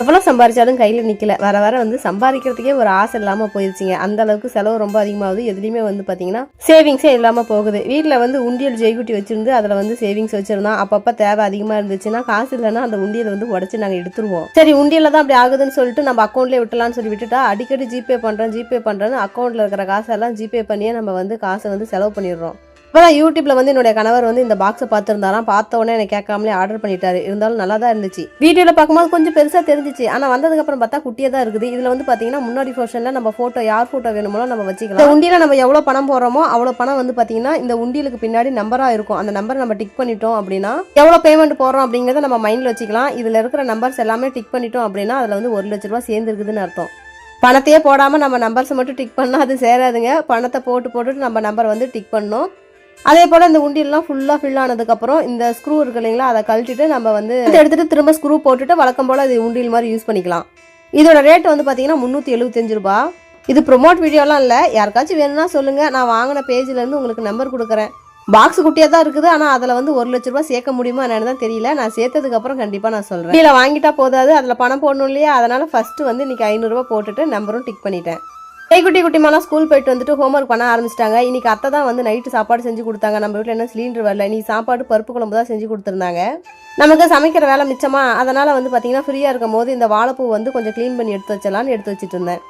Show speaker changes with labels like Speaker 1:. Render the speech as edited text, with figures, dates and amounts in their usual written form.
Speaker 1: எவ்வளோ சம்பாரிச்சாலும் கையில் நிற்கல. வர வர வந்து சம்பாதிக்கிறதுக்கே ஒரு ஆசை இல்லாமல் போயிடுச்சிங்க. அந்த அளவுக்கு செலவு ரொம்ப அதிகமாகுது. எதுலேயுமே வந்து பார்த்தீங்கன்னா சேவிங்ஸே இல்லாமல் போகுது. வீட்டில் வந்து உண்டியல் ஜெய்குட்டி வச்சிருந்து அதில் வந்து சேவிங்ஸ் வச்சிருந்தோம். அப்பப்போ தேவை அதிகமாக இருந்துச்சுன்னா காசு இல்லைன்னா அந்த உண்டியலை வந்து உடச்சி நாங்கள் எடுத்துருவோம். சரி உண்டியலில் தான் அப்படி ஆகுதுன்னு சொல்லிட்டு நம்ம அக்கௌண்ட்லேயே விட்டலாம்னு சொல்லி விட்டுட்டா அடிக்கடி ஜிபே பண்ணுறேன்னு அக்கௌண்ட்டில் இருக்கிற காசெல்லாம் ஜிபே பண்ணியே நம்ம வந்து காசை வந்து செலவு பண்ணிடுறோம். இப்போதான் யூடியூப்ல வந்து என்னுடைய கணவர் வந்து இந்த பாக்ஸை பார்த்துருந்தாராம். பார்த்த உடனே எனக்கு கேட்காமலே ஆர்டர் பண்ணிட்டாரு. இருந்தாலும் நல்லா தான் இருந்துச்சு. வீடியோவில் பார்க்கும்போது கொஞ்சம் பெருசாக தெரிஞ்சிச்சு. ஆனால் வந்ததுக்கப்புறம் பார்த்தா குட்டியாக தான் இருக்குது. இதில் வந்து பார்த்தீங்கன்னா முன்னாடி போர்ஷனில் நம்ம ஃபோட்டோ யார் ஃபோட்டோ வேணுமோ நம்ம வச்சுக்கலாம். இந்த உண்டியில் நம்ம எவ்வளோ பணம் போடுறோமோ அவ்வளோ பணம் வந்து பார்த்தீங்கன்னா இந்த உண்டியலுக்கு பின்னாடி நம்பராக இருக்கும். அந்த நம்பரை நம்ம டிக் பண்ணிட்டோம் அப்படின்னா எவ்வளோ பேமெண்ட் போடுறோம் அப்படிங்கிறத நம்ம மைண்டில் வச்சுக்கலாம். இதில் இருக்கிற நம்பர்ஸ் எல்லாமே டிக் பண்ணிட்டோம் அப்படின்னா அதில் வந்து 1 லட்ச ரூபா சேர்ந்துருக்குதுன்னு அர்த்தம். பணத்தையே போடாமல் நம்ம நம்பர்ஸை மட்டும் டிக் பண்ணால் அது சேராதுங்க. பணத்தை போட்டுட்டு நம்ம நம்பரை வந்து டிக் பண்ணணும். அதே போல் இந்த உண்டியெல்லாம் ஃபுல்லாக ஃபில் ஆனதுக்கப்புறம் இந்த ஸ்க்ரூ இருக்கு இல்லைங்களா, அதை கழட்டிட்டு நம்ம வந்து எடுத்துகிட்டு திரும்ப ஸ்க்ரூ போட்டுட்டு வழக்கம் போல் அது உண்டியல் மாதிரி யூஸ் பண்ணிக்கலாம். இதோட ரேட் வந்து பார்த்தீங்கன்னா 375 ரூபா. இது ப்ரொமோட் வீடியோலாம் இல்லை. யாருக்காச்சும் வேணும்னா சொல்லுங்கள், நான் வாங்கின பேஜ்லேருந்து உங்களுக்கு நம்பர் கொடுக்குறேன். பாக்ஸ் குட்டியாக தான் இருக்குது. ஆனால் அதில் வந்து 1 லட்ச ரூபா சேர்க்க முடியுமா என்னன்னு தான் தெரியல. நான் சேர்த்ததுக்கப்புறம் கண்டிப்பாக நான் சொல்கிறேன். இதில் வாங்கிட்டா போதாது, அதில் பணம் போடணும் இல்லையா, அதனால் ஃபஸ்ட்டு வந்து இன்றைக்கி 500 ரூபா போட்டுட்டு நம்பரும் டிக் பண்ணிட்டேன். குட்டிமாலாம் ஸ்கூல் போயிட்டு வந்துட்டு ஹோம்ஒர்க் பண்ண ஆரம்பிச்சிட்டாங்க. இன்னைக்கு அத்தை தான் வந்து நைட்டு சாப்பாடு செஞ்சு கொடுத்தாங்க. நம்ம வீட்டில் என்ன சிலிண்டர் வரல, நீ சாப்பாடு பருப்பு குழம்பு தான் செஞ்சு கொடுத்துருந்தாங்க. நமக்கு சமைக்கிற வேலை மிச்சமா, அதனால் வந்து பார்த்தீங்கன்னா ஃப்ரீயாக இருக்கும் போது இந்த வாழைப்பூ வந்து கொஞ்சம் க்ளீன் பண்ணி எடுத்து வச்சலான்னு எடுத்து வச்சுட்டு இருந்தேன்.